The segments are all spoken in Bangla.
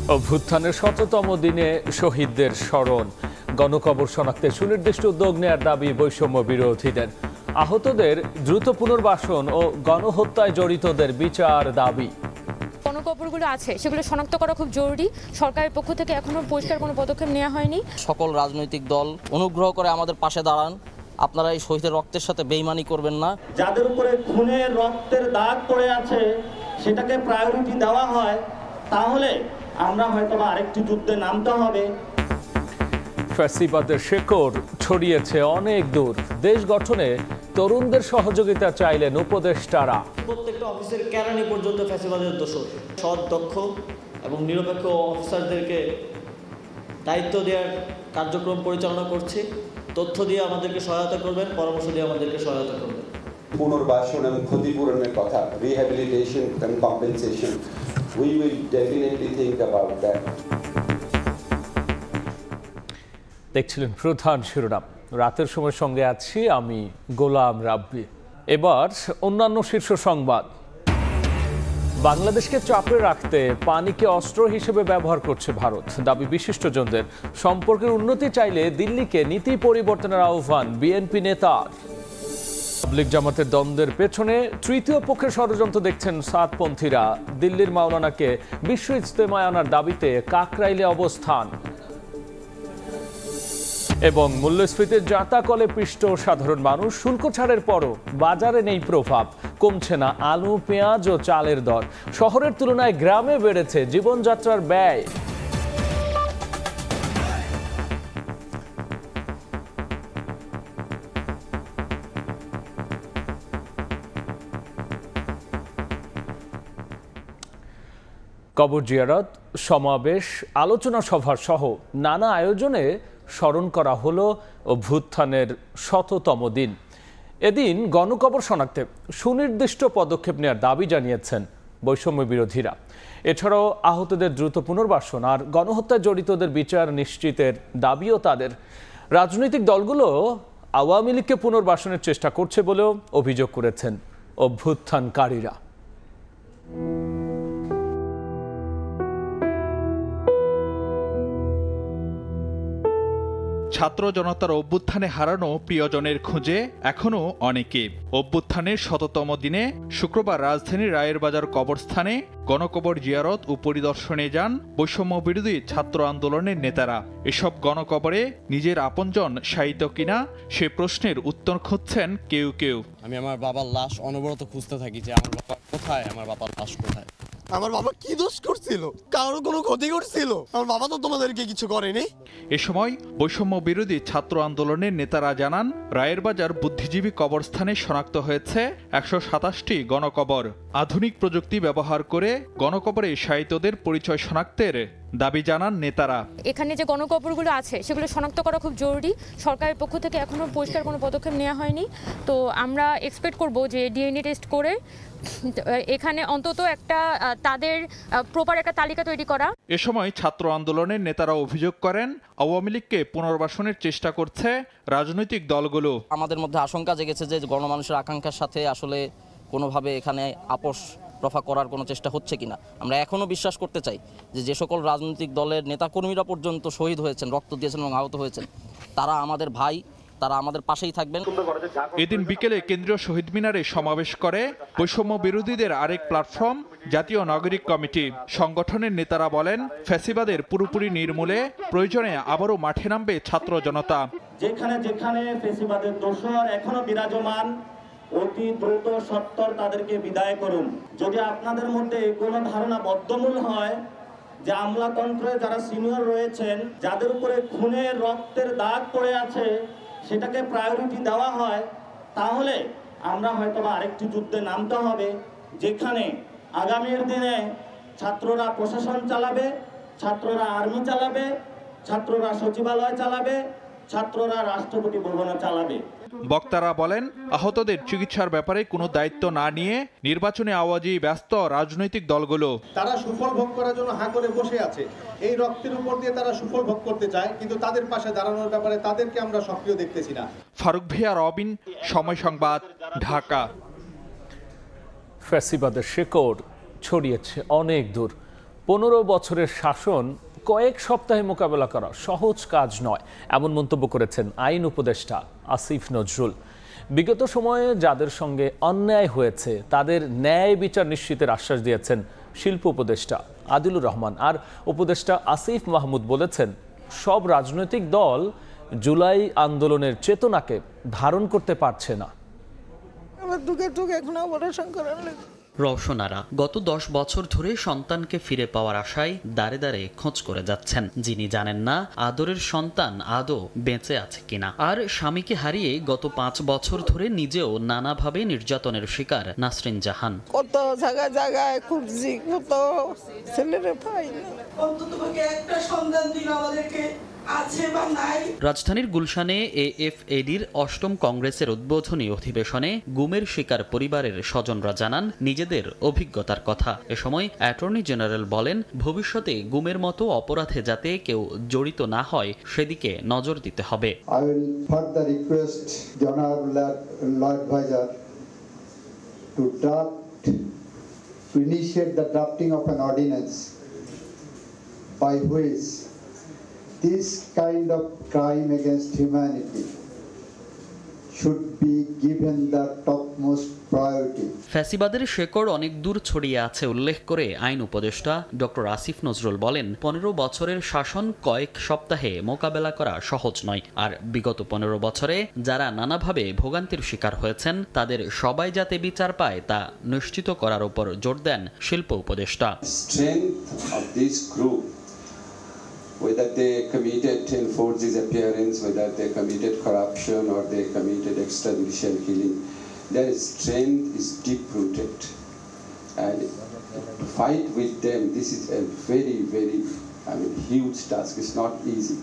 অভ্যুত্থানের ১৭তম দিনে শহীদদের স্মরণ, গণকবর শনাক্তে সুনির্দিষ্ট উদ্যোগ নেয়ার দাবি বৈষম্য বিরোধীদের। আহতদের দ্রুত পুনর্বাসন ও গণহত্যায় জড়িতদের বিচার দাবি। গণকবরগুলো আছে সেগুলো শনাক্ত করা খুব জরুরি। সরকারের পক্ষ থেকে এখনো পরিষ্কার কোনো পদক্ষেপ নেওয়া হয়নি। সকল রাজনৈতিক দল অনুগ্রহ করে আমাদের পাশে দাঁড়ান। আপনারা এই শহীদের রক্তের সাথে বেইমানি করবেন না। যাদের উপরে খুনের রক্তের দাগ পড়ে আছে সেটাকে প্রায়োরিটি দেওয়া হয়, তাহলে আমরা হয়তো আরেকটি যুদ্ধে নামতে হবে। ফ্যাসিবাদের শেকড় ছড়িয়েছে অনেক দূর। দেশ গঠনে তরুণদের সহযোগিতা চাইলেন উপদেষ্টারা। প্রত্যেকটা অফিসের কেরানি পর্যন্ত ফ্যাসিবাদের দোষর। সৎ, দক্ষ এবং নিরপেক্ষ অফিসারদেরকে দায়িত্ব দেওয়ার কার্যক্রম পরিচালনা করছি। তথ্য দিয়ে আমাদেরকে সহায়তা করবেন, পরামর্শ দিয়ে আমাদেরকে সহায়তা করবেন। পুনর্বাসন এবং ক্ষতিপূরণের কথা, rehabilitation and compensation, we will definitely think about that. দেখছিলেন প্রধান শিরোনাম। রাতের সময় সঙ্গে আছি আমি গোলাম রাব্বি। এবার অন্যান্য শীর্ষ সংবাদ। বাংলাদেশকে চাপে রাখতে পানিকে অস্ত্র হিসেবে ব্যবহার করছে ভারত, দাবি বিশিষ্টজনদের। সম্পর্কের উন্নতি চাইলে দিল্লিকে নীতি পরিবর্তনের আহ্বান বিএনপি নেতার। তাবলিগ জামাতের দ্বন্দ্বের পেছনে তৃতীয় পক্ষের ষড়যন্ত্র দেখছেন সাতপন্থীরা। দিল্লির মাওলানাকে বিশ্ব ইজতেমায় আনার দাবিতে কাকরাইলে অবস্থান। এবং মূল্যস্ফীতির জাতাকলে পিষ্ট সাধারণ মানুষ। শুল্ক ছাড়ের পরও বাজারে নেই প্রভাব, কমছে না আলু, পেঁয়াজ ও চালের দর। শহরের তুলনায় গ্রামে বেড়েছে জীবনযাত্রার ব্যয়। কবর জিয়ারত, সমাবেশ, আলোচনা সভা সহ নানা আয়োজনে স্মরণ করা হলো অভ্যুত্থানের ১৭তম দিন। এদিন গণকবর শনাক্তে সুনির্দিষ্ট পদক্ষেপ নেওয়ার দাবি জানিয়েছেন বৈষম্য বিরোধীরা। এছাড়াও আহতদের দ্রুত পুনর্বাসন আর গণহত্যায় জড়িতদের বিচার নিশ্চিতের দাবিও তাদের। রাজনৈতিক দলগুলো আওয়ামী লীগকে পুনর্বাসনের চেষ্টা করছে বলেও অভিযোগ করেছেন অভ্যুত্থানকারীরা। ছাত্র জনতার অভ্যুত্থানে হারানো প্রিয়জনের খোঁজে এখনও অনেকে। অভ্যুত্থানের ১৭তম দিনে শুক্রবার রাজধানীর রায়েরবাজার কবরস্থানে গণকবর জিয়ারত ও পরিদর্শনে যান বৈষম্য বিরোধী ছাত্র আন্দোলনের নেতারা। এসব গণকবরে নিজের আপনজন শায়িত কিনা সে প্রশ্নের উত্তর খুঁজছেন কেউ কেউ। আমি আমার বাবার লাশ অনবরত খুঁজতে থাকি যে আমার বাবা কোথায়, আমার বাবার লাশ কোথায়। আমার বাবা কি দোষ করছিল? কারো কোনো ক্ষতি করছিল? আমার বাবা তো তোমাদেরকে কিছু করেনি। এ সময় বৈষম্য বিরোধী ছাত্র আন্দোলনের নেতারা জানান, রায়েরবাজার বুদ্ধিজীবী কবরস্থানে শনাক্ত হয়েছে ১২৭টি গণকবর। আধুনিক প্রযুক্তি ব্যবহার করে গণকবরে শায়িতদের পরিচয় শনাক্তের দাবি জানান নেতারা। এখানে যে গণকবরগুলো আছে সেগুলো শনাক্ত করা খুব জরুরি। সরকারের পক্ষ থেকে এখনো পরিষ্কার কোনো পদক্ষেপ নেওয়া হয়নি। তো আমরা এক্সপেক্ট করব যে ডিএনএ টেস্ট করে এখানে অন্তত একটা তাদের প্রপার একটা তালিকা তৈরি করা। এ সময় ছাত্র আন্দোলনের নেতারা অভিযোগ করেন, আওয়ামী লীগকে পুনর্বাসনের চেষ্টা করছে রাজনৈতিক দলগুলো। আমাদের মধ্যে আশঙ্কা জেগেছে যে গণমানুষের আকাঙ্ক্ষার সাথে আসলে কোনোভাবে এখানে আপোষ রফা করার কোনো চেষ্টা হচ্ছে কিনা। আমরা এখনও বিশ্বাস করতে চাই যে সকল রাজনৈতিক দলের নেতাকর্মীরা পর্যন্ত শহীদ হয়েছেন, রক্ত দিয়েছেন এবং আহত হয়েছেন, তারা আমাদের ভাই, তারা আমাদের পাশেই থাকবেন। এদিন বিকেলে কেন্দ্রীয় শহীদ মিনারে সমাবেশ করে বৈষম্য বিরোধীদের আরেক প্ল্যাটফর্ম জাতীয় নাগরিক কমিটি। সংগঠনের নেতারা বলেন, ফ্যাসিবাদের পুরোপুরি নির্মূলে প্রয়োজনে আবারও মাঠে নামবে ছাত্র জনতা। যেখানে যেখানে ফ্যাসিবাদের দোষর এখনো বিরাজমান, অতি দ্রুত সত্বর তাদেরকে বিদায় করুন। যদি আপনাদের মধ্যে কোনো ধারণা বদ্ধমূল হয় যে আমলাতন্ত্রে যারা সিনিয়র রয়েছেন, যাদের উপরে খুনের রক্তের দাগ পড়ে আছে সেটাকে প্রায়োরিটি দেওয়া হয়, তাহলে আমরা হয়তো আরেকটি যুদ্ধে নামতে হবে, যেখানে আগামীর দিনে ছাত্ররা প্রশাসন চালাবে, ছাত্ররা আর্মি চালাবে, ছাত্ররা সচিবালয় চালাবে, ছাত্ররা রাষ্ট্রপতি ভবন চালাবে। বক্তারা বলেন, আহতদের চিকিৎসার ব্যাপারে কোনো দায়িত্ব না নিয়ে নির্বাচনে আওয়াজে ব্যস্ত রাজনৈতিক দলগুলো। তারা সুফল ভোগ করার জন্য হাঁ করে বসে আছে। এই রক্তের উপর দিয়ে তারা সুফল ভোগ করতে চায়, কিন্তু তাদের পাশে দাঁড়ানোর ব্যাপারে তাদেরকে আমরা সক্রিয় দেখতেছি না। ফারুক ভিয়া, রবিন, সময় সংবাদ, ঢাকা। ফ্যাসিবাদের শেকড় ছড়িয়েছে অনেক দূর। 15 বছরের শাসন কয়েক সপ্তাহে মোকাবেলা করা সহজ কাজ নয়, এমন মন্তব্য করেছেন আইন উপদেষ্টা আসিফ নজরুল। বিগত সময়ে যাদের সঙ্গে অন্যায় হয়েছে তাদের ন্যায় বিচার নিশ্চিতের আশ্বাস দিয়েছেন শিল্প উপদেষ্টা আদিলুর রহমান। আর উপদেষ্টা আসিফ মাহমুদ বলেছেন, সব রাজনৈতিক দল জুলাই আন্দোলনের চেতনাকে ধারণ করতে পারছে না। রওশনারা গত 10 বছর ধরে সন্তানকে ফিরে পাওয়ার আশায় দাঁড়ে দাঁড়ে খোঁজ করে যাচ্ছেন। যিনি জানেন না আদরের সন্তান আদৌ বেঁচে আছে কিনা। আর স্বামীকে হারিয়ে গত 5 বছর ধরে নিজেও নানাভাবে নির্যাতনের শিকার নাসরিন জাহান। কত জায়গায় খুঁজছি, কত ছেলেরে পাই না, অন্তত একটা সন্তান দিন আমাদেরকে। রাজধানীর গুলশানে এএফএডির 8ম কংগ্রেসের উদ্বোধনী অধিবেশনে গুমের শিকার পরিবারের স্বজনরা জানান নিজেদের অভিজ্ঞতার কথা। এ সময় অ্যাটর্নি জেনারেল বলেন, ভবিষ্যতে গুমের মতো অপরাধে যাতে কেউ জড়িত না হয় সেদিকে নজর দিতে হবে। I will further request the Honorable Law Advisor to initiate the drafting of an ordinance by which this kind of crime against humanity should be given the topmost priority. ফ্যাসিবাদের শেকড় অনেক দূর ছড়িয়ে আছে উল্লেখ করে আইন উপদেষ্টা ডক্টর আসিফ নজরুল বলেন, 15 বছরের শাসন কয়েক সপ্তাহে মোকাবেলা করা সহজ নয়। আর বিগত 15 বছরে যারা নানাভাবে ভোগান্তির শিকার হয়েছেন তাদের সবাই যাতে বিচার পায় তা নিশ্চিত করার উপর জোর দেন শিল্প উপদেষ্টা। Strength of this group, whether they committed enforced disappearance, whether they committed corruption or they committed extrajudicial killing, their strength is deep-rooted. And to fight with them, this is a very, huge task. It's not easy.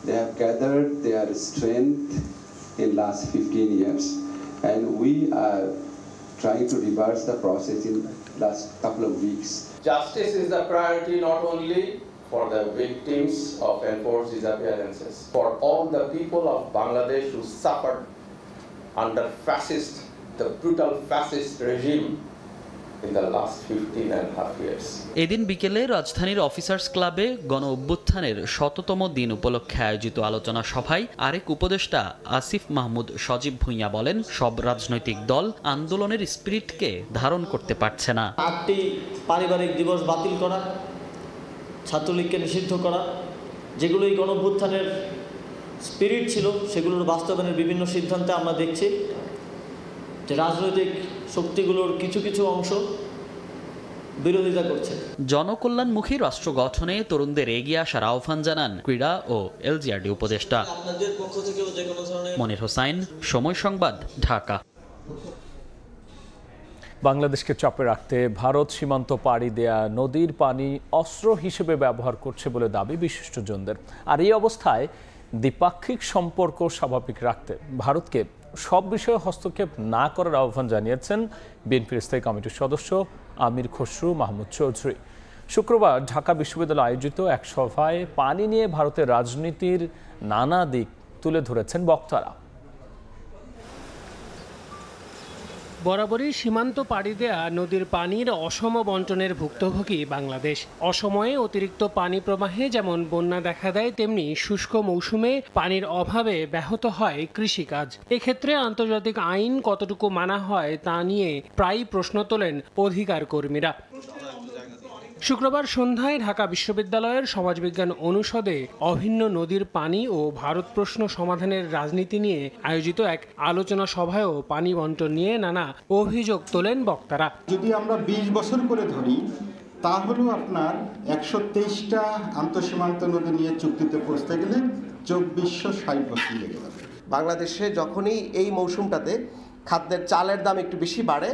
They have gathered their strength in last 15 years, and we are trying to reverse the process in last couple of weeks. Justice is the priority not only for the victims of enforced disappearances, for all the people of Bangladesh who suffered under the brutal fascist regime in the last 15.5 years. এদিন বিকেলে রাজধানীর অফিসার্স ক্লাবে গণ অভ্যুত্থানের 100তম দিন উপলক্ষে আয়োজিত আলোচনা সভায় আরেক উপদেষ্টা আসিফ মাহমুদ সজীব ভুঁইয়া বলেন, সব রাজনৈতিক দল আন্দোলনের স্পিরিটকে ধারণ করতে পারছে না। 8টি পারিবারিক দিবস বাতিল করা, ছাত্রলীগকে নিষিদ্ধ করা, যেগুলো এই গণঅভ্যুত্থানের স্পিরিট ছিল সেগুলোর বাস্তবায়নের বিভিন্ন সিদ্ধান্তে আমরা দেখছি যে রাজনৈতিক শক্তিগুলোর কিছু কিছু অংশ বিরোধিতা করছে। জনকল্যাণমুখী রাষ্ট্র গঠনে তরুণদের এগিয়ে আসার আহ্বান জানান ক্রীড়া ও এলজিআরডি উপদেষ্টা। আপনাদের পক্ষ থেকেও যে কোনো ধরনের। মনির হোসাইন, সময় সংবাদ, ঢাকা। বাংলাদেশকে চাপে রাখতে ভারত সীমান্ত পাড়ি দেয়া নদীর পানি অস্ত্র হিসেবে ব্যবহার করছে বলে দাবি বিশিষ্টজনদের। আর এই অবস্থায় দ্বিপাক্ষিক সম্পর্ক স্বাভাবিক রাখতে ভারতকে সব বিষয়ে হস্তক্ষেপ না করার আহ্বান জানিয়েছেন বিএনপির স্থায়ী কমিটির সদস্য আমির খসরু মাহমুদ চৌধুরী। শুক্রবার ঢাকা বিশ্ববিদ্যালয়ে আয়োজিত এক সভায় পানি নিয়ে ভারতের রাজনীতির নানা দিক তুলে ধরেছেন বক্তারা। বরাবরই সীমান্ত পাড়ি দেয়া নদীর পানির অসম বন্টনের ভুক্তভোগী বাংলাদেশ। অসময়ে অতিরিক্ত পানি প্রবাহে যেমন বন্যা দেখা দেয়, তেমনি শুষ্ক মৌসুমে পানির অভাবে ব্যাহত হয় কৃষিকাজ। এক্ষেত্রে আন্তর্জাতিক আইন কতটুকু মানা হয় তা নিয়ে প্রায়ই প্রশ্ন তোলেন অধিকার কর্মীরা। শুক্রবার সন্ধ্যায় ঢাকা বিশ্ববিদ্যালয়ের সমাজবিজ্ঞান অনুষদে অভিন্ন নদীর পানি ও ভারত প্রশ্ন সমাধানের রাজনীতি নিয়ে আয়োজিত এক আলোচনা সভায়ও পানি বন্টন নিয়ে নানা অভিযোগ তোলেন বক্তারা। যদি আমরা 20 বছর করে ধরি তাহলেও আপনার 123টা আন্তঃসীমান্ত নদী নিয়ে চুক্তিতে পৌঁছতে গেলে 2460 বছর লেগে যাবে। বাংলাদেশে যখনই এই মৌসুমটাতে খাদ্যের চালের দাম একটু বেশি বাড়ে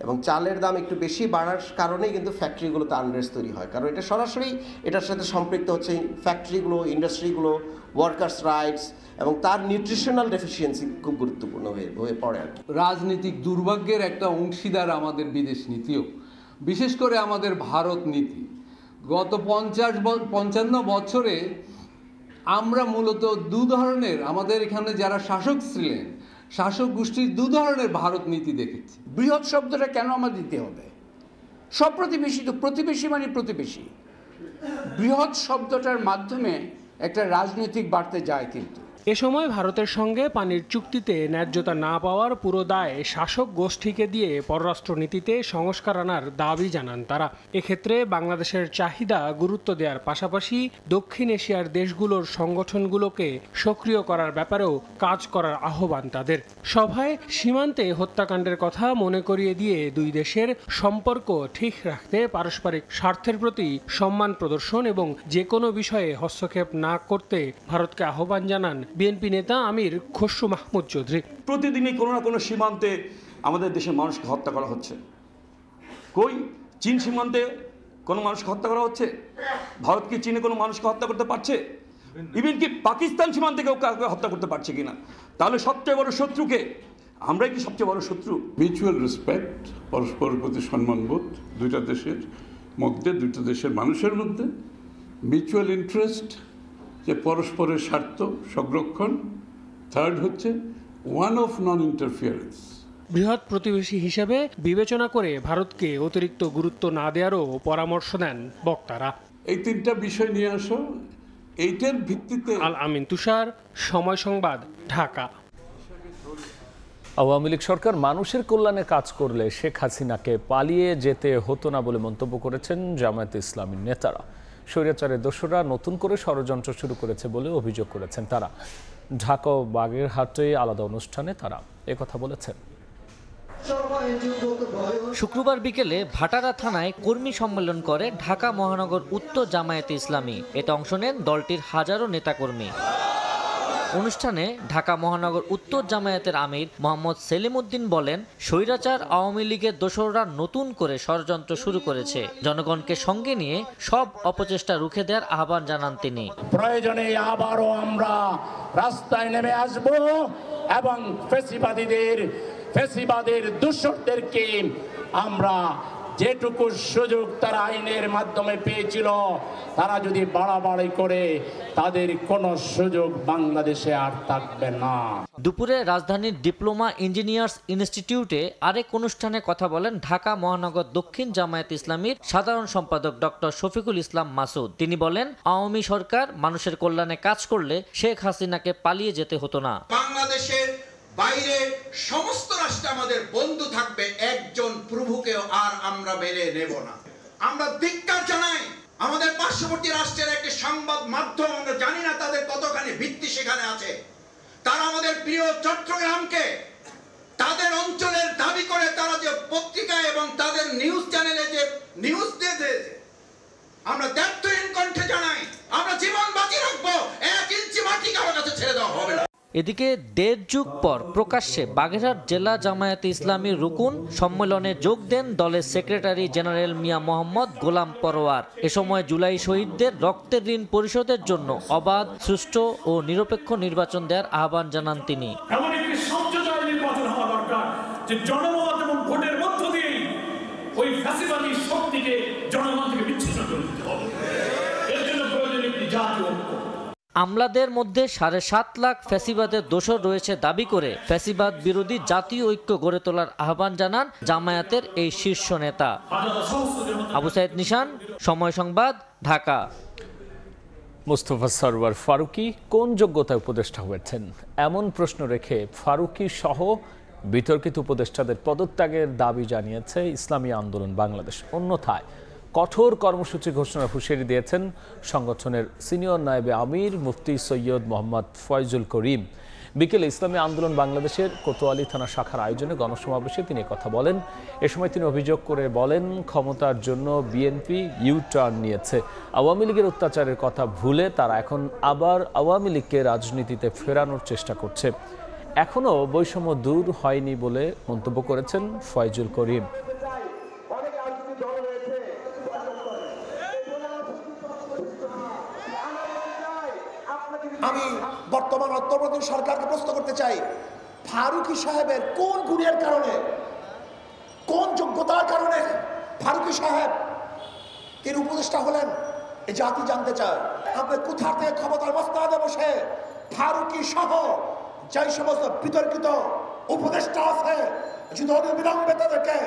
এবং চালের দাম একটু বেশি বাড়ার কারণেই কিন্তু ফ্যাক্টরিগুলোতে আনরেস্ট তৈরি হয়, কারণ এটা সরাসরি এটার সাথে সম্পৃক্ত হচ্ছে ফ্যাক্টরিগুলো, ইন্ডাস্ট্রিগুলো, ওয়ার্কার্স রাইটস এবং তার নিউট্রিশনাল ডেফিসিয়েন্সি খুব গুরুত্বপূর্ণ হয়ে পড়ে আর কি। রাজনৈতিক দুর্ভাগ্যের একটা অংশীদার আমাদের বিদেশ নীতিও, বিশেষ করে আমাদের ভারত নীতি। গত 55 বছরে আমরা মূলত দু ধরনের, আমাদের এখানে যারা শাসক ছিলেন শাসক গোষ্ঠীর দু ধরনের ভারত নীতি দেখেছি। বৃহৎ শব্দটা কেন আমার দিতে হবে? সব প্রতিবেশী তো প্রতিবেশী মানে প্রতিবেশী, বৃহৎ শব্দটার মাধ্যমে একটা রাজনৈতিক বার্তা যায় কিন্তু। এ সময় ভারতের সঙ্গে পানির চুক্তিতে ন্যায্যতা না পাওয়ার পুরো দায় শাসক গোষ্ঠীকে দিয়ে পররাষ্ট্রনীতিতে সংস্কার আনার দাবি জানান তারা। এক্ষেত্রে বাংলাদেশের চাহিদা গুরুত্ব দেওয়ার পাশাপাশি দক্ষিণ এশিয়ার দেশগুলোর সংগঠনগুলোকে সক্রিয় করার ব্যাপারেও কাজ করার আহ্বান তাদের। সভায় সীমান্তে হত্যাকাণ্ডের কথা মনে করিয়ে দিয়ে দুই দেশের সম্পর্ক ঠিক রাখতে পারস্পরিক স্বার্থের প্রতি সম্মান প্রদর্শন এবং যে কোনো বিষয়ে হস্তক্ষেপ না করতে ভারতকে আহ্বান জানান বিএনপি নেতা আমির খসরু মাহমুদ চৌধুরী। প্রতিদিনই কোনো না কোনো সীমান্তে আমাদের দেশের মানুষকে হত্যা করা হচ্ছে। কই চীন সীমান্তে কোনো মানুষকে হত্যা করা হচ্ছে? ভারত কি চীনে কোনো মানুষকে হত্যা করতে পারছে? ইভেন কি পাকিস্তান সীমান্তে কেউ কাউকে হত্যা করতে পারছে কিনা? তাহলে সবচেয়ে বড় শত্রুকে আমরাই কি সবচেয়ে বড় শত্রু? মিউচুয়াল রেসপেক্ট, পরস্পরের প্রতি সম্মানবোধ দুইটা দেশের মধ্যে, দুইটা দেশের মানুষের মধ্যে, মিউচুয়াল ইন্টারেস্ট, যে পরস্পরের স্বার্থ সংরক্ষণ। থার্ড হচ্ছে ওয়ান অফ নন ইন্টারফিয়ারেন্স। বৃহৎ প্রতিবেশী হিসেবে বিবেচনা করে ভারতকে অতিরিক্ত গুরুত্ব না দেওয়ারও পরামর্শ দেন বক্তারা। এই তিনটা বিষয় নিয়ে আসো, এইটার ভিত্তিতে। আল আমিন তুষার, সময় সংবাদ, ঢাকা। আওয়ামী লীগ সরকার মানুষের কল্যাণে কাজ করলে শেখ হাসিনাকে পালিয়ে যেতে হতো না বলে মন্তব্য করেছেন জামায়াতে ইসলামীর নেতারা। স্বৈরাচারের দোসররা নতুন করে ষড়যন্ত্র শুরু করেছে বলে অভিযোগ করেছেন তারা। ঢাকা ও বাগেরহাটে আলাদা অনুষ্ঠানে তারা একথা বলেছেন। শুক্রবার বিকেলে ভাটারা থানায় কর্মী সম্মেলন করে ঢাকা মহানগর উত্তর জামায়াতে ইসলামী। এতে অংশ নেন দলটির হাজারো নেতাকর্মী। অনুষ্ঠানে ঢাকা মহানগর উত্তর জামায়াতের আমির মোহাম্মদ সেলিম উদ্দিন বলেন, স্বৈরাচার আওয়ামী লীগের দোসররা নতুন করে ষড়যন্ত্র শুরু করেছে। জনগণকে সঙ্গে নিয়ে সব অপচেষ্টা রুখে দেওয়ার আহ্বান জানান তিনি। প্রয়োজনে আবারও আমরা রাস্তায় নেমে আসব এবং ফ্যাসিবাদের দোসরদেরকে আমরা যেটুকু সুযোগ তারা আইনের মাধ্যমে পেয়েছিল, তারা যদি বাড়াবাড়ি করে তাদের কোনো সুযোগ বাংলাদেশে আর থাকবে না। দুপুরে রাজধানীর ডিপ্লোমা ইঞ্জিনিয়ার্স ইনস্টিটিউটে আরেক অনুষ্ঠানে কথা বলেন ঢাকা মহানগর দক্ষিণ জামায়াত ইসলামীর সাধারণ সম্পাদক ডক্টর শফিকুল ইসলাম মাসুদ। তিনি বলেন, আওয়ামী সরকার মানুষের কল্যাণে কাজ করলে শেখ হাসিনাকে পালিয়ে যেতে হতো না। বাংলাদেশের বাইরে সমস্ত রাষ্ট্র আমাদের বন্ধু থাকবে, একজন প্রভুকেও আর আমরা মেনে নেব না। আমরা ধিক্কার জানাই আমাদের পার্শ্ববর্তী রাষ্ট্রের একটি সংবাদ মাধ্যম, আমরা জানি না তাদের কতখানি ভিত্তি সেখানে আছে। তারা আমাদের প্রিয় চট্টগ্রামকে তাদের অঞ্চলের দাবি করে তারা যে পত্রিকায় এবং তাদের নিউজ চ্যানেলে যে নিউজ দিয়েছে, আমরা দায়িত্বহীন কণ্ঠে জানাই আমরা জীবন বাজি রাখবো, 1 ইঞ্চি মাটি কারো কাছে ছেড়ে দেওয়া হবে না। এদিকে 1.5 যুগ পর প্রকাশ্যে বাগেরহাট জেলা জামায়াতে ইসলামীর রুকুন সম্মেলনে যোগ দেন দলের সেক্রেটারি জেনারেল মিয়া মোহাম্মদ গোলাম পরোয়ার। এ সময় জুলাই শহীদদের রক্তের ঋণ পরিশোধের জন্য অবাধ, সুষ্ঠু ও নিরপেক্ষ নির্বাচন দেওয়ার আহ্বান জানান তিনি। এমন একটি স্বচ্ছতার নির্বাচন হওয়া দরকার যে জনমত এবং ভোটের মধ্য দিয়ে ওই ফ্যাসিবাদী শক্তিকে জনগণ থেকে বিচ্ছিন্ন করে দিতে হবে। এর জন্য প্রয়োজন একটি জাতীয় ঐক্য। আমলাদের মধ্যে 7.5 লাখ ফ্যাসিবাদের দোসর রয়েছে দাবি করে ফ্যাসিবাদ বিরোধী জাতীয় ঐক্য গড়ে তোলার আহ্বান জানান জামায়াতের এই শীর্ষ নেতা। আবু সাইদ নিশান, সময় সংবাদ, ঢাকা। মোস্তফা সরওয়ার ফারুকী কোন যোগ্যতায় উপদেষ্টা হয়েছেন এমন প্রশ্ন রেখে ফারুকী সহ বিতর্কিত উপদেষ্টাদের পদত্যাগের দাবি জানিয়েছে ইসলামী আন্দোলন বাংলাদেশ। অন্যথায় কঠোর কর্মসূচি ঘোষণার হুঁশিয়ারি দিয়েছেন সংগঠনের সিনিয়র নায়েবে আমির মুফতি সৈয়দ মোহাম্মদ ফয়জুল করিম। বিকেলে ইসলামী আন্দোলন বাংলাদেশের কোতোয়ালি থানা শাখার আয়োজনে গণসমাবেশে তিনি কথা বলেন। এ সময় তিনি অভিযোগ করে বলেন, ক্ষমতার জন্য বিএনপি ইউ-টার্ন নিয়েছে। আওয়ামী লীগের অত্যাচারের কথা ভুলে তারা এখন আবার আওয়ামী লীগকে রাজনীতিতে ফেরানোর চেষ্টা করছে। এখনও বৈষম্য দূর হয়নি বলে মন্তব্য করেছেন ফয়জুল করিম। আমি বর্তমান অন্তর্বর্তী সরকারকে প্রশ্ন করতে চাই, ফারুকী সাহেবের কোন গুণের কারণে, কোন যোগ্যতার কারণে ফারুকী সাহেব এর উপদেষ্টা হলেন, এই জাতি জানতে চায়। আপনি কোথা থেকে ক্ষমতার মসনদে বসে ফারুকী সহ যেই সমস্ত বিতর্কিত উপদেষ্টা আছে, যদি অবিলম্বে তাদেরকে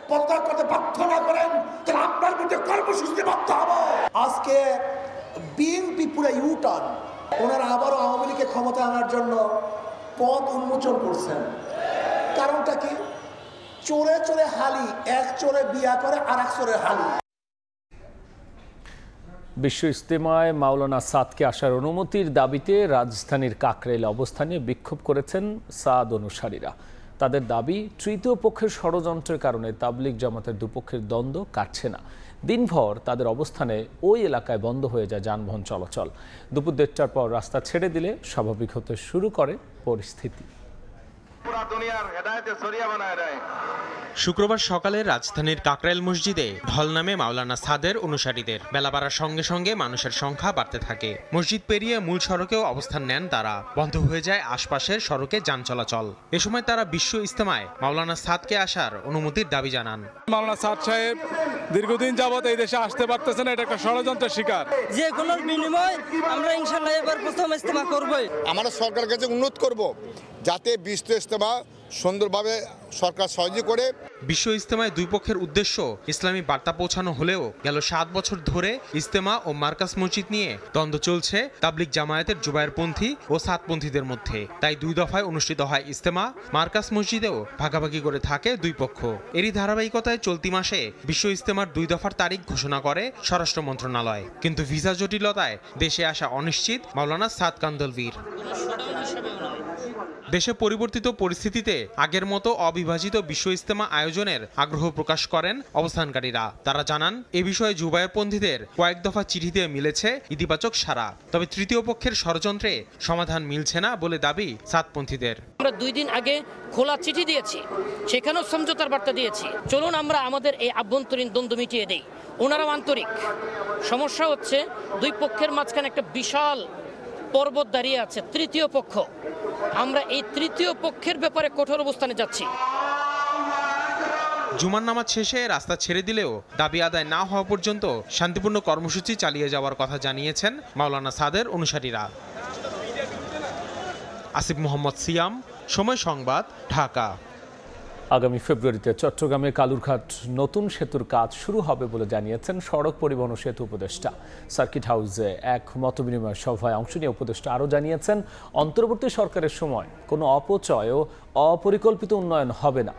পদত্যাগ করতে বাধ্য না করেন, তাহলে আপনার বিরুদ্ধে কর্মসূচি বাধ্য হবো। আজকে পুরো ইউটার্ন। ওনারা আবারও আওয়ামী লীগকে ক্ষমতা আনার জন্য পথ উন্মোচন করছেন। কারণটা কি? চোরে চোরে হালি, এক চোরে বিয়া করে আর এক চোরে হালি। বিশ্ব ইজতেমায় মাওলানা সাদকে আসার অনুমতির দাবিতে রাজধানীর কাকরাইলে অবস্থানে বিক্ষোভ করেছেন সাদ অনুসারীরা। তাদের দাবি, তৃতীয় পক্ষের ষড়যন্ত্রের কারণে তাবলিগ জামাতের দুপক্ষের দ্বন্দ্ব কাটছে না। দিনভর তাদের অবস্থানে ওই এলাকায় বন্ধ হয়ে যায় যানবাহন চলাচল। দুপুর 1:30টার পর রাস্তা ছেড়ে দিলে স্বাভাবিক হতে শুরু করে পরিস্থিতি। শুক্রবার সকালে রাজধানীর কাকরাইল মসজিদে ঢল নামে মাওলানা সাদের অনুসারীদের। বেলা বাড়ার সঙ্গে সঙ্গে মানুষের সংখ্যা বাড়তে থাকে। মসজিদ পেরিয়ে মূল সড়কেও অবস্থান নেন তারা। বন্ধ হয়ে যায় আশপাশের সড়কে যান চলাচল। এ সময় তারা বিশ্ব ইজতেমায় মাওলানা সাদকে আসার অনুমতির দাবি জানান। মাওলানা সাদ সাহেব দীর্ঘদিন যাবত এই দেশে আসতে পারতেছেন, এটা একটা ষড়যন্ত্রের শিকার। যে কোনো বিনিময় আমরা ইনশাআল্লাহ এবার প্রথম ইজতেমা করবই। আমরা সরকারের কাছে অনুরোধ করব যাতে বিশ্ব ইজতেমা সুন্দরভাবে সরকার সহযোগী করে। বিশ্ব ইজতেমায় দুই পক্ষের উদ্দেশ্য ইসলামী বার্তা পৌঁছানো হলেও গেল 7 বছর ধরে ইজতেমা ও মার্কাজ মসজিদ নিয়ে দ্বন্দ্ব চলছে তাবলিগ জামায়াতের জুবায়েরপন্থী ও সাদপন্থীদের মধ্যে। তাই 2 দফায় অনুষ্ঠিত হয় ইজতেমা। মার্কাজ মসজিদেও ভাগাভাগি করে থাকে দুই পক্ষ। এরই ধারাবাহিকতায় চলতি মাসে বিশ্ব ইজতেমার 2 দফার তারিখ ঘোষণা করে স্বরাষ্ট্র মন্ত্রণালয়। কিন্তু ভিসা জটিলতায় দেশে আসা অনিশ্চিত মাওলানা সাদ কান্দলভির। দেশে পরিবর্তিত পরিস্থিতিতে আগের মতো অবিভাজিত বিশ্ব ইজতেমা আয়োজনের আগ্রহ প্রকাশ করেন অবস্থানকারীরা। তারা জানান, এ বিষয়ে জুবায়েরপন্থীদের কয়েক দফা চিঠিতে মিলেছে ইতিবাচক সাড়া। তবে তৃতীয় পক্ষের ষড়যন্ত্রে সমাধান মিলছে না বলে দাবি সাদপন্থীদের। আমরা 2 দিন আগে খোলা চিঠি দিয়েছি, সেখানেও সমঝোতার বার্তা দিয়েছি। চলুন আমরা আমাদের এই আভ্যন্তরীণ দ্বন্দ্ব মিটিয়ে দেই। ওনারাও আন্তরিক। সমস্যা হচ্ছে দুই পক্ষের মাঝখানে একটা বিশাল পর্বত দাঁড়িয়ে আছে, তৃতীয় পক্ষ। আমরা এই তৃতীয় পক্ষের ব্যাপারে কঠোর অবস্থানে যাচ্ছি। জুমার নামাজ শেষে রাস্তা ছেড়ে দিলেও দাবি আদায় না হওয়া পর্যন্ত শান্তিপূর্ণ কর্মসূচি চালিয়ে যাওয়ার কথা জানিয়েছেন মাওলানা সাদের অনুসারীরা। আসিফ মোহাম্মদ সিয়াম, সময় সংবাদ, ঢাকা। আগামী ফেব্রুয়ারিতে চট্টগ্রামে কালুরঘাট নতুন সেতুর কাজ শুরু হবে বলে জানিয়েছেন সড়ক পরিবহন ও সেতু উপদেষ্টা। সার্কিট হাউসে এক মতবিনিময় সভায় অংশ নিয়ে উপদেষ্টা আরও জানিয়েছেন, অন্তর্বর্তী সরকারের সময় কোনো অপচয় ও অপরিকল্পিত উন্নয়ন হবে না।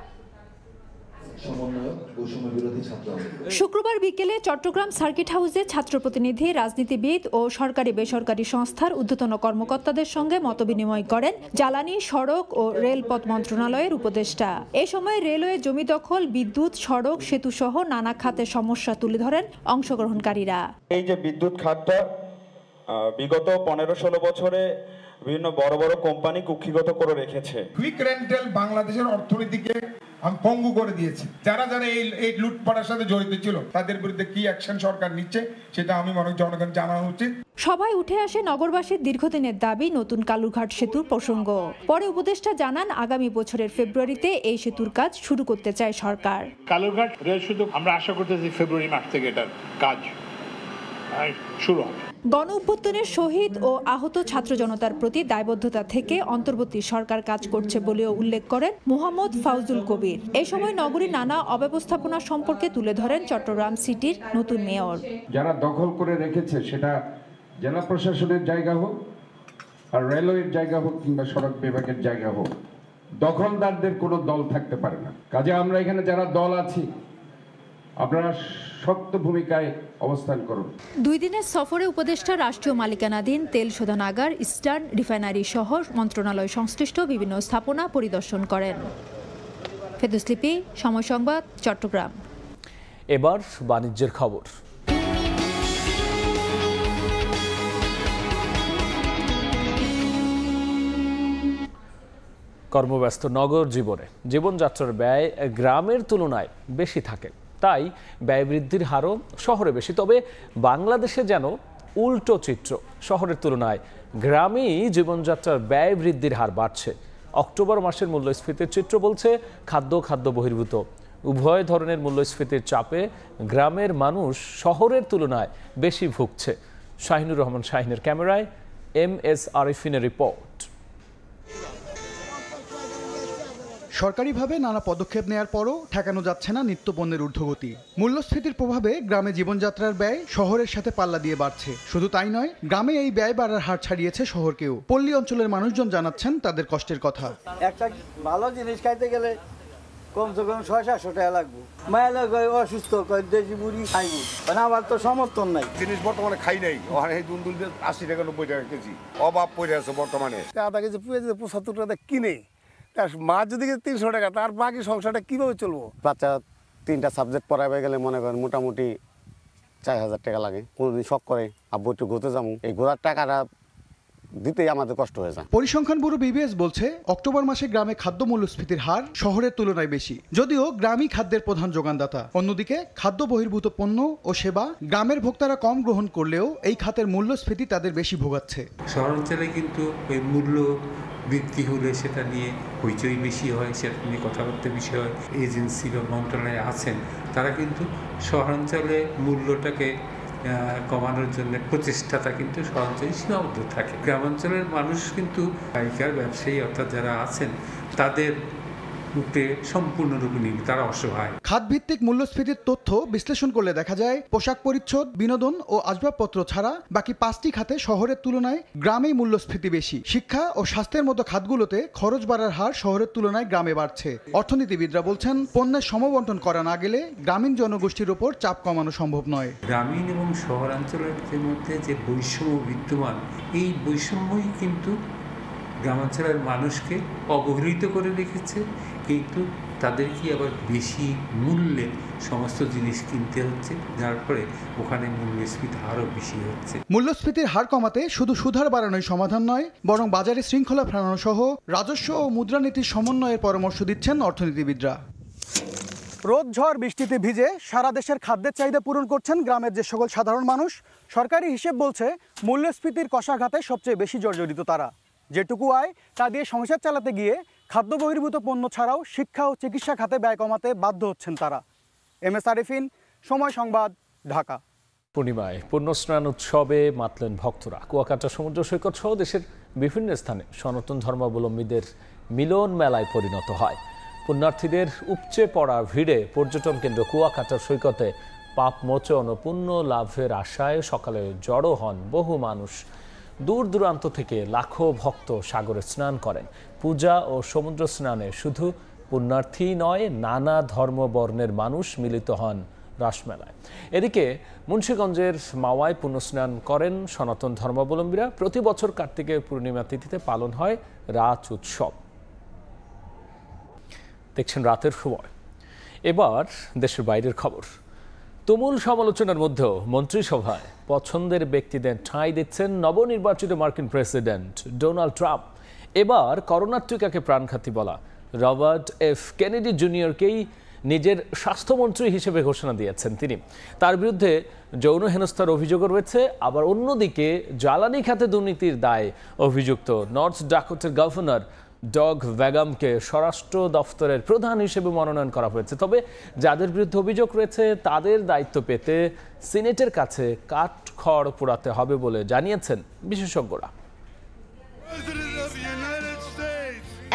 শুক্রবার বিকেলে চট্টগ্রাম সার্কিট হাউসে ছাত্র প্রতিনিধি, রাজনীতিবিদ ও সরকারি বেসরকারি সংস্থার ঊর্ধ্বতন কর্মকর্তাদের সঙ্গে মতবিনিময় করেন জ্বালানি, সড়ক ও রেলপথ মন্ত্রণালয়ের উপদেষ্টা। এ সময় রেলওয়ে জমি দখল, বিদ্যুৎ, সড়ক, সেতু সহ নানা খাতের সমস্যা তুলে ধরেন অংশগ্রহণকারীরা। এই যে বিদ্যুৎ খাতটা বিগত 15-16 বছরে বিভিন্ন বড় বড় কোম্পানি কুক্ষিগত করে রেখেছে। কুইক রেন্টাল বাংলাদেশের অর্থনীতিকে পঙ্গু করে দিয়েছে। যারা যারা এই লুটপাটের সাথে জড়িত ছিল তাদের বিরুদ্ধে কি অ্যাকশন সরকার নিচ্ছে সেটা আমি মনে করি জনগণ জানানো উচিত। সভায় উঠে আসে নগরবাসীর দীর্ঘদিনের দাবি নতুন কালুরঘাট সেতুর প্রসঙ্গ। পরে উপদেষ্টা জানান, আগামী বছরের ফেব্রুয়ারিতে এই সেতুর কাজ শুরু করতে চায় সরকার। কালুরঘাট রেল সেতু আমরা আশা করতেছি ফেব্রুয়ারি মাস থেকে এটার কাজ শুরু হবে। গণ অভ্যুত্থানের শহীদ ও আহত ছাত্র জনতার প্রতি দায়বদ্ধতা থেকে অন্তর্বর্তী সরকার কাজ করছে বলেও উল্লেখ করেন মোহাম্মদ ফাউজুল কবির। এ সময় নগরীর নানা অব্যবস্থাপনা সম্পর্কে তুলে ধরেন চট্টগ্রাম সিটির নতুন মেয়র। যারা দখল করে রেখেছে সেটা জেলা প্রশাসনের জায়গা হোক, আর রেলওয়ের জায়গা হোক, কিংবা সড়ক বিভাগের জায়গা হোক, দখলদারদের কোনো দল থাকতে পারে না। কাজে আমরা এখানে যারা দল আছি, আপনারা শক্ত ভূমিকায় অবস্থান করুন। 2 দিনের সফরে উপদেষ্টা রাষ্ট্রীয় মালিকানাধীন তেল শোধনাগার, ইস্টার্ন রিফাইনারি সহ মন্ত্রণালয় সংশ্লিষ্ট বিভিন্ন স্থাপনা পরিদর্শন করেন। ফেরদৌস লিপি, সময় সংবাদ, চট্টগ্রাম। এবার বাণিজ্যের খবর। কর্মব্যস্ত নগর জীবনে জীবনযাত্রার ব্যয় গ্রামের তুলনায় বেশি থাকে, তাই ব্যয় বৃদ্ধির হারও শহরে বেশি। তবে বাংলাদেশে যেন উল্টো চিত্র, শহরের তুলনায় গ্রামেই জীবনযাত্রার ব্যয় বৃদ্ধির হার বাড়ছে। অক্টোবর মাসের মূল্যস্ফীতির চিত্র বলছে খাদ্য বহির্ভূত উভয় ধরনের মূল্যস্ফীতির চাপে গ্রামের মানুষ শহরের তুলনায় বেশি ভুগছে। শাহিনুর রহমান শাহিনের ক্যামেরায় MS আরিফিনের রিপোর্ট। সরকারিভাবে নানা পদক্ষেপ নেয়ার পরও ঠেকানো যাচ্ছে না নিত্যপণ্যের ঊর্ধ্বগতি। মূল্যস্ফীতির প্রভাবে গ্রামে জীবনযাত্রার ব্যয় শহরের সাথে পাল্লা দিয়ে বাড়ছে। শুধু তাই নয়, গ্রামে এই ব্যয় বাড়ার হার ছাড়িয়েছে শহরকেও। পল্লী অঞ্চলের মানুষজন জানাচ্ছেন তাদের কষ্টের কথা। একটা ভালো জিনিস খাইতে গেলে কমসে কম 600-700 টাকা লাগবে। মায়েরা অসুস্থ, দেশি মুড়ি খাইব, মানে আমার তো সমর্থন নাই। জিনিস বর্তমানে খাই নাই, ওখানে এই দুল 80 টাকা 90 টাকা কেজি অভাব পড়ে আছে বর্তমানে। আধা কেজি পেঁয়াজ 75 টাকা কিনে, তার মাছ যদি 300 টাকা, তার বাকি সংসারটা কিভাবে চলবো? বাচ্চা 3টা সাবজেক্ট পড়াইবে গেলে মনে করেন মোটামুটি 4000 টাকা লাগে। কোনোদিন শখ করে আব্বু একটু ঘুরতে যাবো, এই ঘোরার টাকাটা দিতেই আমাদের কষ্ট হয়ে যায়। পরিসংখ্যান ব্যুরো বিবিএস বলছে, অক্টোবর মাসে গ্রামে খাদ্য মূল্যস্ফীতির হার শহরের তুলনায় বেশি, যদিও গ্রামই খাদ্যের প্রধান যোগানদাতা। অন্যদিকে খাদ্য বহির্ভূত পণ্য ও সেবা গ্রামের ভোক্তারা কম গ্রহণ করলেও এই খাতের মূল্যস্ফীতি তাদের বেশি ভোগাচ্ছে। শহরাঞ্চলে কিন্তু ওই মূল্য বৃদ্ধি হলে সেটা নিয়ে হইচই বেশি হয়, সেটা নিয়ে কথাবার্তা বেশি হয়। এজেন্সি বা মন্ত্রণালয়ে আছেন তারা কিন্তু শহরাঞ্চলে মূল্যটাকে কমানোর জন্য প্রচেষ্টাটা কিন্তু শহরাঞ্চলে সীমাবদ্ধ থাকে। গ্রামাঞ্চলের মানুষ কিন্তু পাইকার ব্যবসায়ী অর্থাৎ যারা আছেন তাদের উপরে সম্পূর্ণরূপে নির্ভর, তারা অসহায়। খাতভিত্তিক মূল্যস্ফীতির তথ্য বিশ্লেষণ করলে দেখা যায়, পোশাক পরিচ্ছদ, বিনোদন ও আসবাবপত্র ছাড়া বাকি 5টি খাতে শহরের তুলনায় গ্রামেই মূল্যস্ফীতি বেশি। শিক্ষা ও স্বাস্থ্যের মতো খাতগুলোতে খরচ বাড়ার হার শহরের তুলনায় গ্রামে বাড়ছে। অর্থনীতিবিদরা বলছেন, পণ্যের সমবন্টন করা না গেলে গ্রামীণ জনগোষ্ঠীর উপর চাপ কমানো সম্ভব নয়। গ্রামীণ এবং শহরাঞ্চলের মধ্যে যে বৈষম্য বিদ্যমান, এই বৈষম্যই কিন্তু গ্রামাঞ্চলের মানুষকে অবহেলিত করে রেখেছে, কিন্তু তাদেরকে আবার বেশি মূল্যে সমস্ত জিনিস কিনতে হচ্ছে, যার ফলে ওখানে মূল্যস্ফীতি আরও বেশি হচ্ছে। মূল্যস্ফীতির হার কমাতে শুধু সুধার বাড়ানোই সমাধান নয়, বরং বাজারে শৃঙ্খলা ফেরানো সহ রাজস্ব ও মুদ্রানীতির সমন্বয়ের পরামর্শ দিচ্ছেন অর্থনীতিবিদরা। রোদ ঝড় বৃষ্টিতে ভিজে সারা দেশের খাদ্যের চাহিদা পূরণ করছেন গ্রামের যে সকল সাধারণ মানুষ। সরকারি হিসেব বলছে, মূল্যস্ফীতির কষাঘাতে সবচেয়ে বেশি জর্জরিত তারা। যেটুকু আয় তা দিয়ে সংসার চালাতে গিয়ে খাদ্য বহির্ভূত পণ্য ছাড়াও শিক্ষা ও চিকিৎসা খাতে ব্যয় কমাতে বাধ্য হচ্ছেন তারা। MS আরিফিন, সময় সংবাদ, ঢাকা। পূর্ণিমায় পুণ্যস্নান উৎসবে মাতলেন ভক্তরা। কুয়াকাটা সমুদ্র সৈকত সহ দেশের বিভিন্ন স্থানে সনাতন ধর্মাবলম্বীদের মিলন মেলায় পরিণত হয়। পুণ্যার্থীদের উপচে পড়া ভিড়ে পর্যটন কেন্দ্র কুয়াকাটা সৈকতে পাপ মোচন ও পুণ্য লাভের আশায় সকালে জড়ো হন বহু মানুষ। দূর দূরান্ত থেকে লাখো ভক্ত সাগরে স্নান করেন। পূজা ও সমুদ্র স্নানে শুধু পুণ্যার্থী নয়, নানা ধর্ম বর্ণের মানুষ মিলিত হন রাসমেলায়। এদিকে মুন্সিগঞ্জের মাওয়ায় পুণ্যস্নান করেন সনাতন ধর্মাবলম্বীরা। প্রতি বছর কার্তিকের পূর্ণিমা তিথিতে পালন হয় রাজ উৎসব। দেখছেন রাতের সময়। এবার দেশের বাইরের খবর। তুমুল সমালোচনার মধ্যেও মন্ত্রিসভায় পছন্দের ব্যক্তিদের ঠাঁই দিচ্ছেন নবনির্বাচিত মার্কিন প্রেসিডেন্ট ডোনাল্ড ট্রাম্প। এবার করোনার টিকাকে প্রাণঘাতী বলা রবার্ট এফ কেনেডি জুনিয়রকেই নিজের স্বাস্থ্যমন্ত্রী হিসেবে ঘোষণা দিয়েছেন তিনি। তার বিরুদ্ধে যৌন হেনস্থার অভিযোগও রয়েছে। আবার অন্যদিকে জ্বালানি খাতে দুর্নীতির দায়ে অভিযুক্ত নর্থ ডাকোটার গভর্নর ডগ ভ্যাগামকে স্বরাষ্ট্র দফতরের প্রধান হিসেবে মনোনয়ন করা হয়েছে। তবে যাদের বিরুদ্ধে অভিযোগ রয়েছে তাদের দায়িত্ব পেতে সিনেটের কাছে কাঠখড় পোড়াতে হবে বলে জানিয়েছেন বিশেষজ্ঞরা।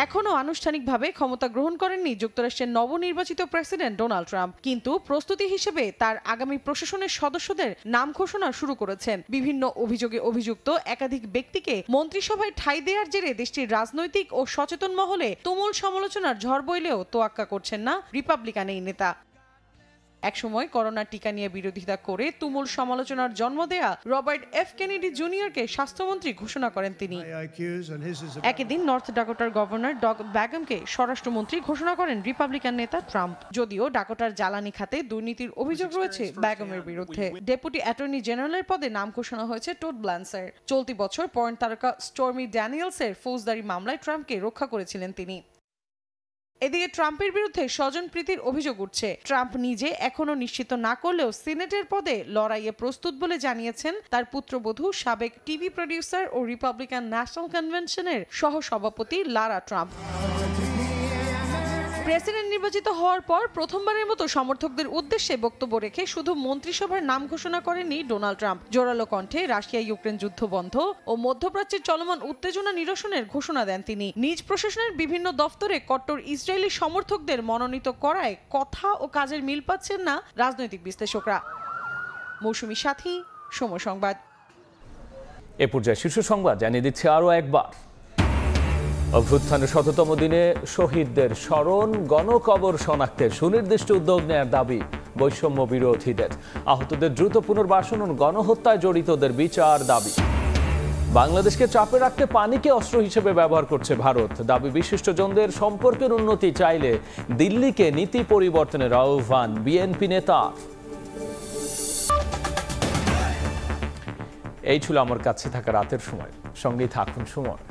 এখনও আনুষ্ঠানিকভাবে ক্ষমতা গ্রহণ করেননি যুক্তরাষ্ট্রের নবনির্বাচিত প্রেসিডেন্ট ডোনাল্ড ট্রাম্প, কিন্তু প্রস্তুতি হিসেবে তার আগামী প্রশাসনের সদস্যদের নাম ঘোষণা শুরু করেছেন। বিভিন্ন অভিযোগে অভিযুক্ত একাধিক ব্যক্তিকে মন্ত্রিসভায় ঠাঁই দেওয়ার জেরে দেশটির রাজনৈতিক ও সচেতন মহলে তুমুল সমালোচনার ঝড় বইলেও তোয়াক্কা করছেন না রিপাবলিকান এই নেতা। একসময় করোনা টিকা নিয়ে বিরোধিতা করে তুমুল সমালোচনার জন্ম দেয়া রবার্ট এফ কেনেডি জুনিয়রকে স্বাস্থ্যমন্ত্রী ঘোষণা করেন তিনি। একই দিন নর্থ ডাকোটার গভর্নর ডগ ভ্যাগামকে স্বরাষ্ট্রমন্ত্রী ঘোষণা করেন রিপাবলিকান নেতা ট্রাম্প। যদিও ডাকোটার জ্বালানি খাতে দুর্নীতির অভিযোগ রয়েছে ভ্যাগামের বিরুদ্ধে। ডেপুটি অ্যাটর্নি জেনারেলের পদে নাম ঘোষণা হয়েছে টোড ব্ল্যান্সের। চলতি বছর পর্ন তারকা স্টর্মি ড্যানিয়েলসের ফৌজদারি মামলায় ট্রাম্পকে রক্ষা করেছিলেন তিনি। এদিকে ট্রাম্পের বিরুদ্ধে স্বজনপ্রীতির অভিযোগ উঠছে। ট্রাম্প নিজে এখনো নিশ্চিত না করলেও সিনেটের পদে লড়াইয়ে প্রস্তুত বলে জানিয়েছেন তার পুত্রবধূ, সাবেক টিভি প্রডিউসার ও রিপাবলিকান ন্যাশনাল কনভেনশনের সহ সভাপতি লারা ট্রাম্প। প্রেসিডেন্ট নির্বাচিত হওয়ার পর প্রথমবারের মতো সমর্থকদের উদ্দেশ্যে বক্তব্য রেখে শুধু মন্ত্রিসভার নাম ঘোষণা করেননি ডোনাল্ড ট্রাম্প। জোরালো কণ্ঠে রাশিয়া ইউক্রেন যুদ্ধ বন্ধ ও মধ্যপ্রাচ্যের চলমান উত্তেজনা নিরসনের ঘোষণা দেন তিনি। নিজ প্রশাসনের বিভিন্ন দফতরে কট্টর ইসরায়েলি সমর্থকদের মনোনীত করায় কথা ও কাজের মিল পাচ্ছেন না রাজনৈতিক বিশ্লেষকরা। মৌসুমী সাথী, সময় সংবাদ। এ পর্যায়ে শীর্ষ সংবাদ জানিয়ে দিচ্ছে আরও একবার। অভ্যুত্থানের ১০০তম দিনে শহীদদের স্মরণ, গণকবর শনাক্তের সুনির্দিষ্ট উদ্যোগ নেয়ার দাবি বৈষম্য বিরোধীদের। আহতদের দ্রুত পুনর্বাসন ও গণহত্যায় জড়িতদের বিচার দাবি। বাংলাদেশকে চাপে রাখতে পানিকে অস্ত্র হিসেবে ব্যবহার করছে ভারত। দাবি বিশিষ্টজনদের সম্পর্কের উন্নতি চাইলে দিল্লিকে নীতি পরিবর্তনের আহ্বান বিএনপি নেতা। এই ছিল আমার কাছে থাকা রাতের সময়। সঙ্গেই থাকুন সময়।